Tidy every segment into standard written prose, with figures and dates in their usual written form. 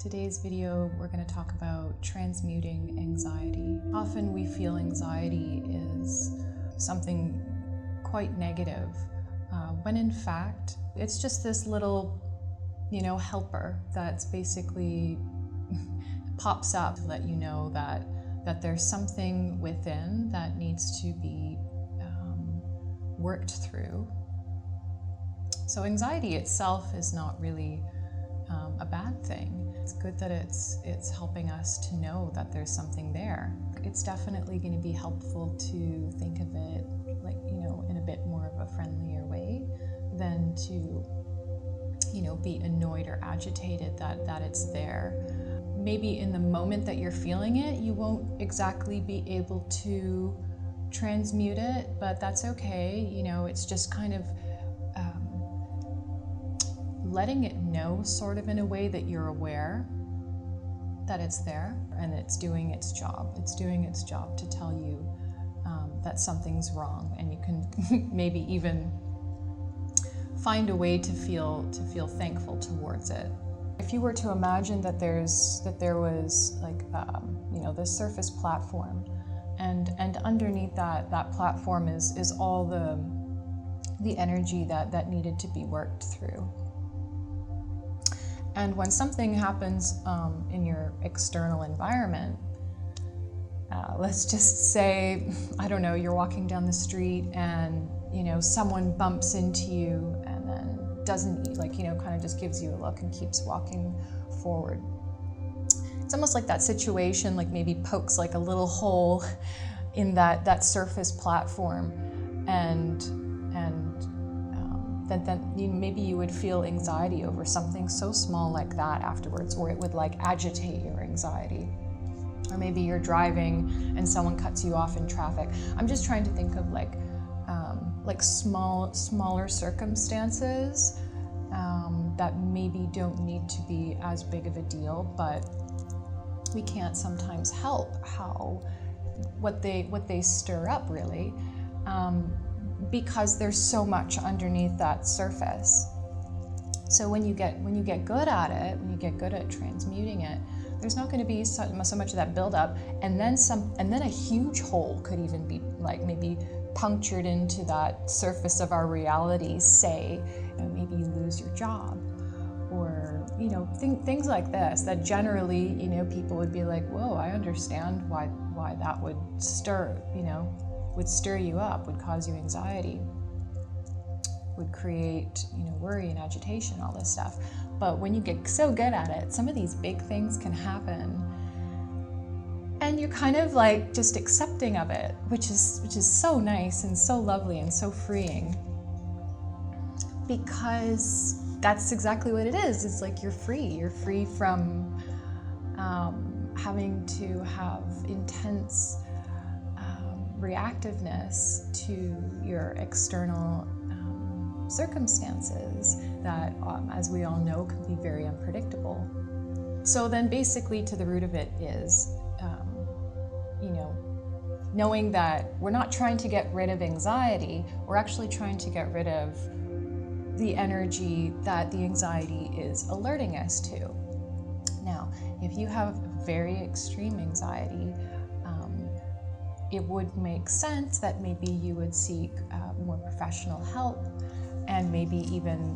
Today's video, we're going to talk about transmuting anxiety. Often we feel anxiety is something quite negative, when in fact, it's just this little, helper that's basically pops up to let you know that there's something within that needs to be worked through. So anxiety itself is not really a bad thing. It's good that it's helping us to know that there's something there. It's definitely going to be helpful to think of it like, in a bit more of a friendlier way than to, be annoyed or agitated that it's there. Maybe in the moment that you're feeling it, you won't exactly be able to transmute it, but that's okay. It's just kind of letting it know sort of in a way that you're aware that it's there and it's doing its job. It's doing its job to tell you that something's wrong, and you can maybe even find a way to feel thankful towards it. If you were to imagine that there was like this surface platform, and underneath that platform is all the energy that needed to be worked through. And when something happens in your external environment, let's just say, I don't know, you're walking down the street and, someone bumps into you and then doesn't, kind of just gives you a look and keeps walking forward. It's almost like that situation, like maybe pokes like a little hole in that surface platform, and then maybe you would feel anxiety over something so small like that afterwards, or it would like agitate your anxiety. Or maybe you're driving and someone cuts you off in traffic. I'm just trying to think of like smaller circumstances that maybe don't need to be as big of a deal, but we can't sometimes help what they stir up, really. Because there's so much underneath that surface. So when you get good at it, when you get good at transmuting it, there's not going to be so much of that buildup, and then a huge hole could even be like maybe punctured into that surface of our reality. Say, maybe you lose your job, or things like this that generally people would be like, whoa, I understand why that would stir you up, would cause you anxiety, would create, worry and agitation, all this stuff. But when you get so good at it, some of these big things can happen, and you're kind of like just accepting of it, which is so nice and so lovely and so freeing, because that's exactly what it is. It's like you're free from having to have intense reactiveness to your external circumstances that, as we all know, can be very unpredictable. So then basically to the root of it is, knowing that we're not trying to get rid of anxiety, we're actually trying to get rid of the energy that the anxiety is alerting us to. Now, if you have very extreme anxiety, it would make sense that maybe you would seek more professional help, and maybe even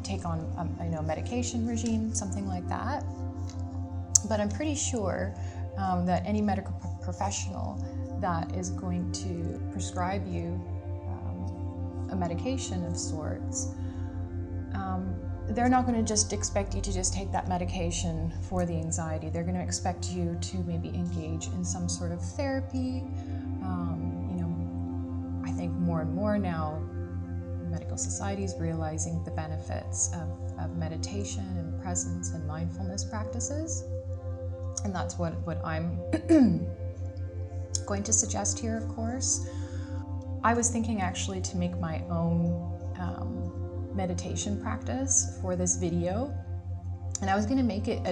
take on a medication regime, something like that. But I'm pretty sure that any medical professional that is going to prescribe you a medication of sorts, they're not going to just expect you to just take that medication for the anxiety. They're going to expect you to maybe engage in some sort of therapy. I think more and more now, medical societies realizing the benefits of meditation and presence and mindfulness practices. And that's what I'm going to suggest here, of course. I was thinking actually to make my own meditation practice for this video, and I was going to make it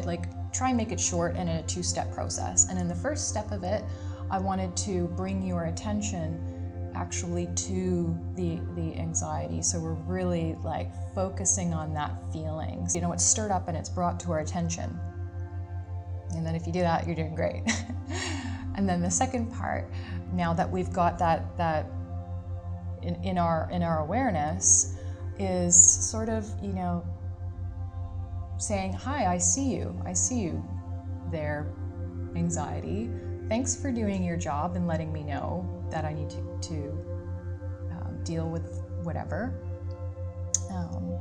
try and make it short and in a two-step process. And in the first step of it, I wanted to bring your attention actually to the anxiety. So we're really like focusing on that feeling. It's stirred up and it's brought to our attention. And then if you do that, you're doing great. And then the second part, now that we've got that in our awareness, is sort of, saying, hi, I see you there, anxiety. Thanks for doing your job and letting me know that I need to deal with whatever.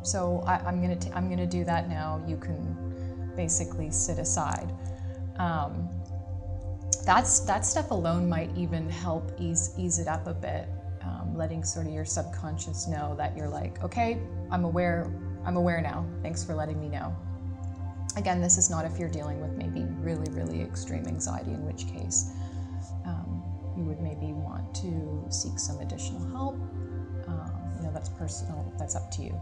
So I'm gonna do that now. You can basically sit aside. That step alone might even help ease it up a bit, letting sort of your subconscious know that you're like, okay, I'm aware now. Thanks for letting me know. Again, this is not if you're dealing with maybe really, really extreme anxiety, in which case you would maybe want to seek some additional help. That's personal, that's up to you.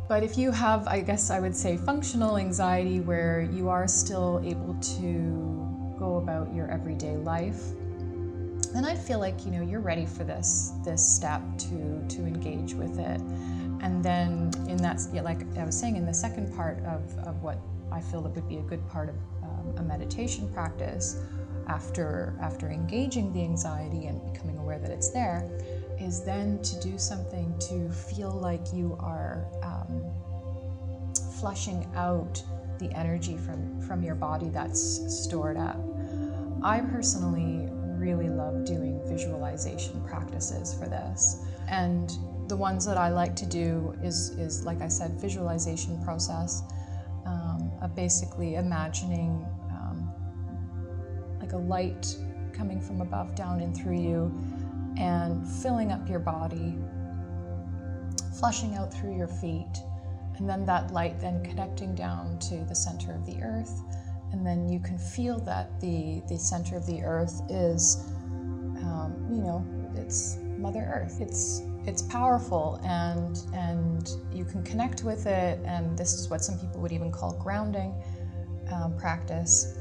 But if you have, I guess I would say, functional anxiety where you are still able to go about your everyday life, then I feel like you're ready for this step to engage with it. And then like I was saying, in the second part of what I feel that would be a good part of a meditation practice after engaging the anxiety and becoming aware that it's there, is then to do something to feel like you are flushing out the energy from your body that's stored up. I personally really love doing visualization practices for this. And the ones that I like to do is like I said, visualization process of basically imagining like a light coming from above down in through you and filling up your body, flushing out through your feet, and then that light then connecting down to the center of the earth. And then you can feel that the center of the earth is, it's Mother Earth. It's powerful, and you can connect with it. And this is what some people would even call grounding practice.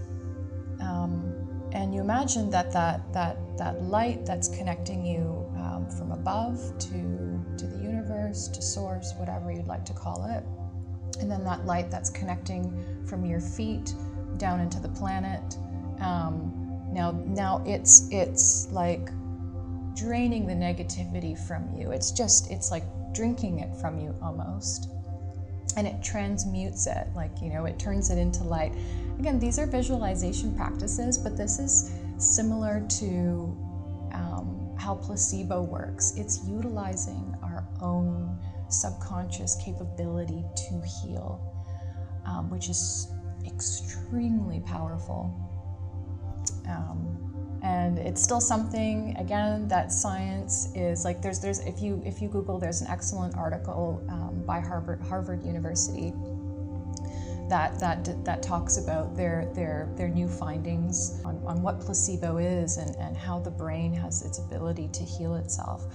And you imagine that light that's connecting you from above to the universe, to source, whatever you'd like to call it. And then that light that's connecting from your feet down into the planet. Now it's like draining the negativity from you. It's like drinking it from you almost. And it transmutes it, it turns it into light. Again, these are visualization practices, but this is similar to how placebo works. It's utilizing our own subconscious capability to heal, which is extremely powerful. And it's still something, again, that science is like, there's if you Google, there's an excellent article by Harvard University that talks about their new findings on what placebo is and how the brain has its ability to heal itself.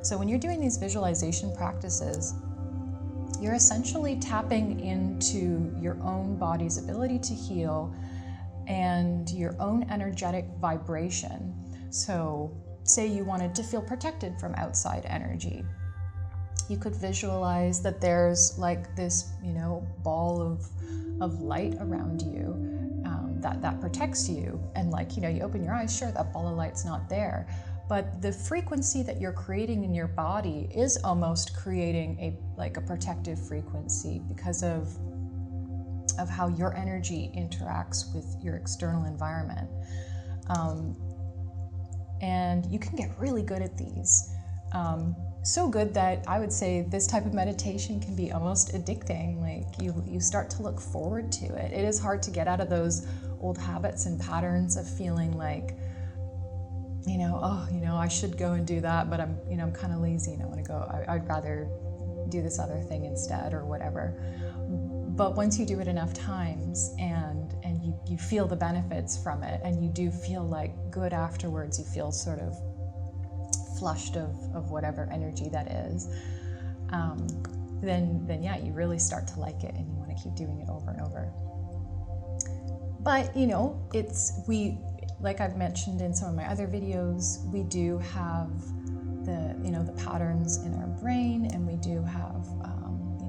So when you're doing these visualization practices, you're essentially tapping into your own body's ability to heal and your own energetic vibration. So say you wanted to feel protected from outside energy. You could visualize that there's like this, ball of light around you that protects you. And you open your eyes, sure, that ball of light's not there. But the frequency that you're creating in your body is almost creating a protective frequency because of how your energy interacts with your external environment. And you can get really good at these. So good that I would say this type of meditation can be almost addicting. Like you start to look forward to it. It is hard to get out of those old habits and patterns of feeling like, I should go and do that, but I'm kind of lazy and I want to go. I'd rather do this other thing instead or whatever. But once you do it enough times and you feel the benefits from it, and you do feel like good afterwards, you feel sort of flushed of whatever energy that is, then yeah, you really start to like it and you want to keep doing it over and over. But like I've mentioned in some of my other videos, we do have the patterns in our brain, and we do have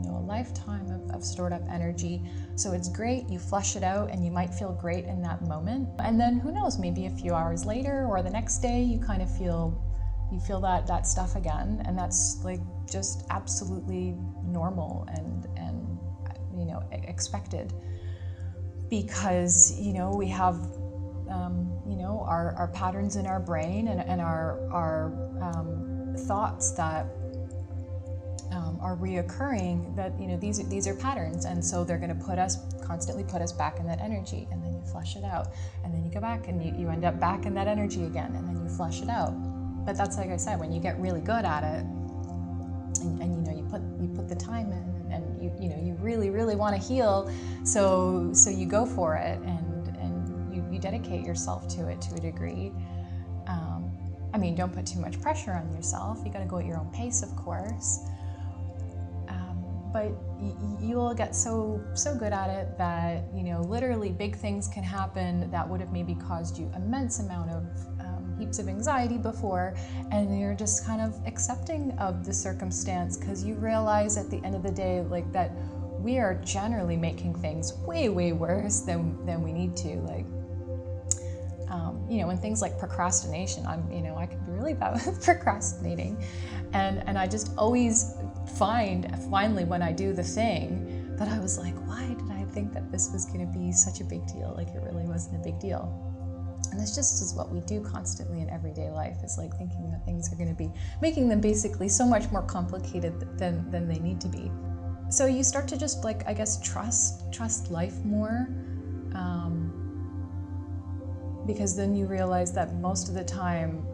a lifetime of stored up energy. So it's great, you flush it out and you might feel great in that moment. And then who knows, maybe a few hours later or the next day, you kind of feel that stuff again. And that's like just absolutely normal and expected, because we have our patterns in our brain and our thoughts that are reoccurring, that these are patterns, and so they're going to constantly put us back in that energy, and then you flush it out, and then you go back and you end up back in that energy again, and then you flush it out. But that's, like I said, when you get really good at it, and you put the time in, and you really want to heal, so you go for it, and you dedicate yourself to it to a degree. Don't put too much pressure on yourself. You got to go at your own pace, of course. But you will get so good at it that literally big things can happen that would have maybe caused you immense amount of heaps of anxiety before, and you're just kind of accepting of the circumstance, because you realize at the end of the day, like, that we are generally making things way worse than we need to. Like, and things like procrastination, I can be really bad with procrastinating, and I just always finally when I do the thing that I was like, why did I think that this was going to be such a big deal? Like, it really wasn't a big deal. And this just is what we do constantly in everyday life, is like thinking that things are going to be, making them basically so much more complicated than they need to be. So you start to just, like, I guess, trust life more, because then you realize that most of the time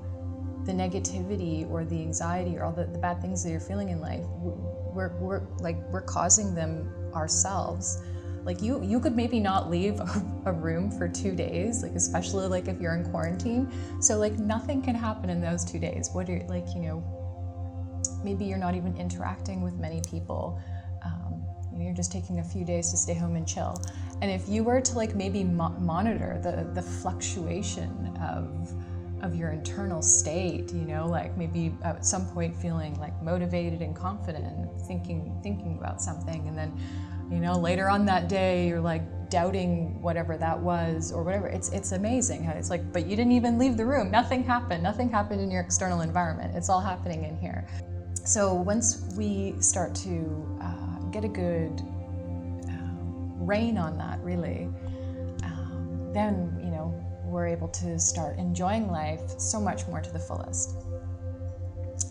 the negativity or the anxiety or all the bad things that you're feeling in life, we're causing them ourselves. Like, you could maybe not leave a room for 2 days, like, especially like if you're in quarantine. So like nothing can happen in those 2 days. What are, like, maybe you're not even interacting with many people. You're just taking a few days to stay home and chill. And if you were to, like, maybe monitor the fluctuation of your internal state, like maybe at some point feeling like motivated and confident, thinking about something, and then later on that day you're like doubting whatever that was or whatever. It's amazing how it's like, but you didn't even leave the room. Nothing happened in your external environment. It's all happening in here. So once we start to get a good rein on that, really, then we're able to start enjoying life so much more to the fullest.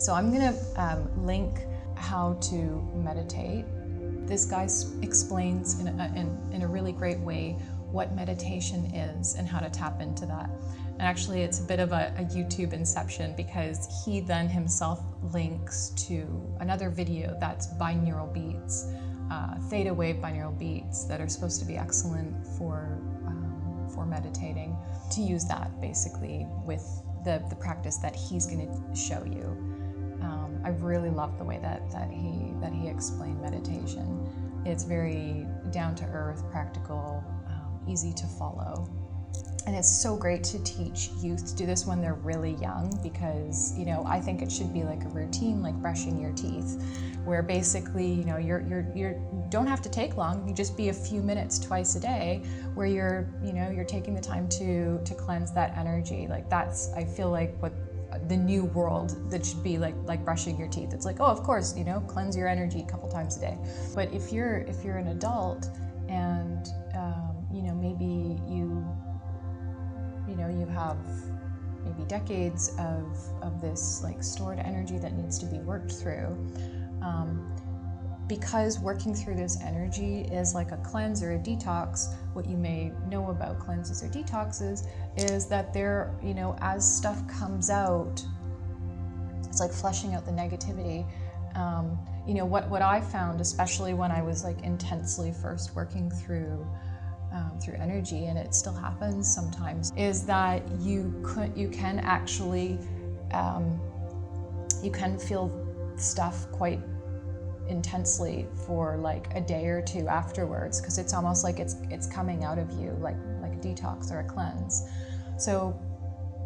So I'm going to link how to meditate. This guy explains in a really great way what meditation is and how to tap into that. And actually, it's a bit of a YouTube inception, because he then himself links to another video that's binaural beats, theta wave binaural beats that are supposed to be excellent for meditating. To use that basically with the practice that he's going to show you. I really love the way that he explained meditation. It's very down to earth, practical, easy to follow. And it's so great to teach youth to do this when they're really young, because I think it should be like a routine, like brushing your teeth, where basically you don't have to take long. You just be a few minutes twice a day, where you're taking the time to cleanse that energy. Like, that's, I feel like, what the new world that should be like brushing your teeth. It's like, oh, of course, cleanse your energy a couple times a day. But if you're an adult and maybe you have maybe decades of this like stored energy that needs to be worked through, because working through this energy is like a cleanse or a detox. What you may know about cleanses or detoxes is that they're, as stuff comes out, it's like flushing out the negativity. What I found, especially when I was like intensely first working through energy, and it still happens sometimes, is that you can actually you can feel stuff quite intensely for like a day or two afterwards, because it's almost like it's coming out of you like a detox or a cleanse. So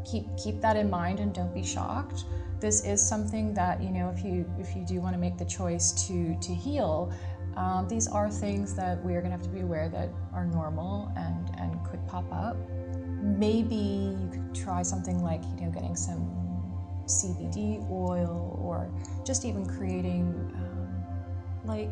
keep that in mind and don't be shocked. This is something that if you do want to make the choice to heal, These are things that we are going to have to be aware that are normal and could pop up. Maybe you could try something like, getting some CBD oil, or just even creating like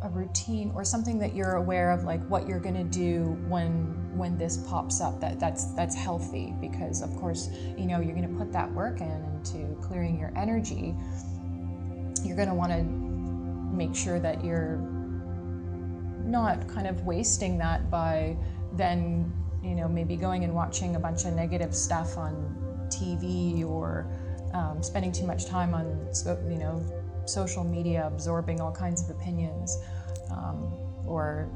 a routine or something that you're aware of, like what you're going to do when this pops up, that's healthy, because of course you're going to put that work into clearing your energy. You're going to want to make sure that you're not kind of wasting that by then maybe going and watching a bunch of negative stuff on TV, or spending too much time on social media, absorbing all kinds of opinions, or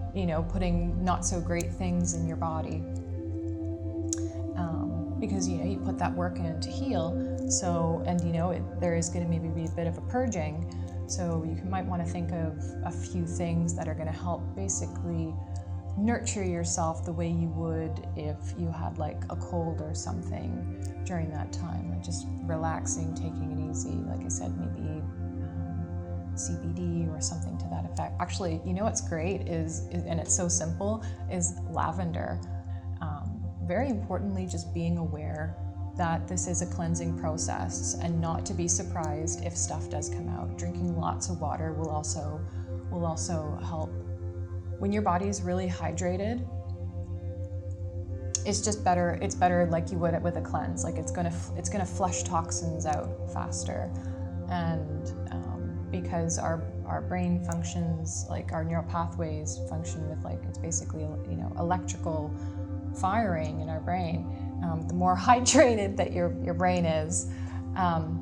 putting not so great things in your body, because you put that work in to heal. So, and there is going to maybe be a bit of a purging, so you might want to think of a few things that are going to help basically nurture yourself the way you would if you had like a cold or something during that time, like just relaxing, taking it easy. Like I said, maybe CBD or something to that effect. Actually, what's great is, and it's so simple, is lavender. Very importantly, just being aware that this is a cleansing process, and not to be surprised if stuff does come out. Drinking lots of water will also help. When your body is really hydrated, it's just better. It's better like you would with a cleanse. Like it's gonna flush toxins out faster, and because our brain functions, like our neural pathways function with, like, it's basically electrical firing in our brain. The more hydrated that your brain is,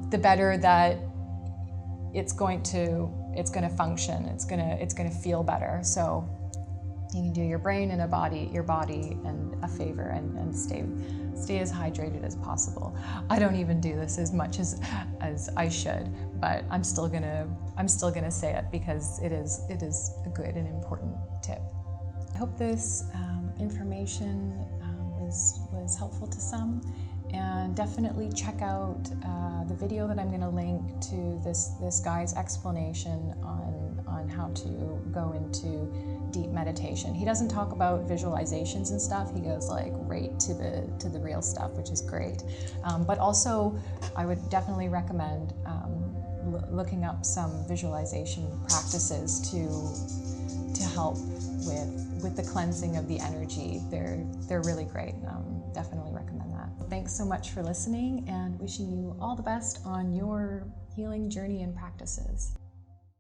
the better that it's going to function. It's gonna feel better. So you can do your brain and your body and a favor, and stay as hydrated as possible. I don't even do this as much as I should, but I'm still gonna say it because it is a good and important tip. I hope this information was helpful to some, and definitely check out the video that I'm going to link to this guy's explanation on how to go into deep meditation. He doesn't talk about visualizations and stuff. He goes like right to the real stuff, which is great. But also, I would definitely recommend looking up some visualization practices to help with the cleansing of the energy. They're really great. Definitely recommend that. Thanks so much for listening, and wishing you all the best on your healing journey and practices.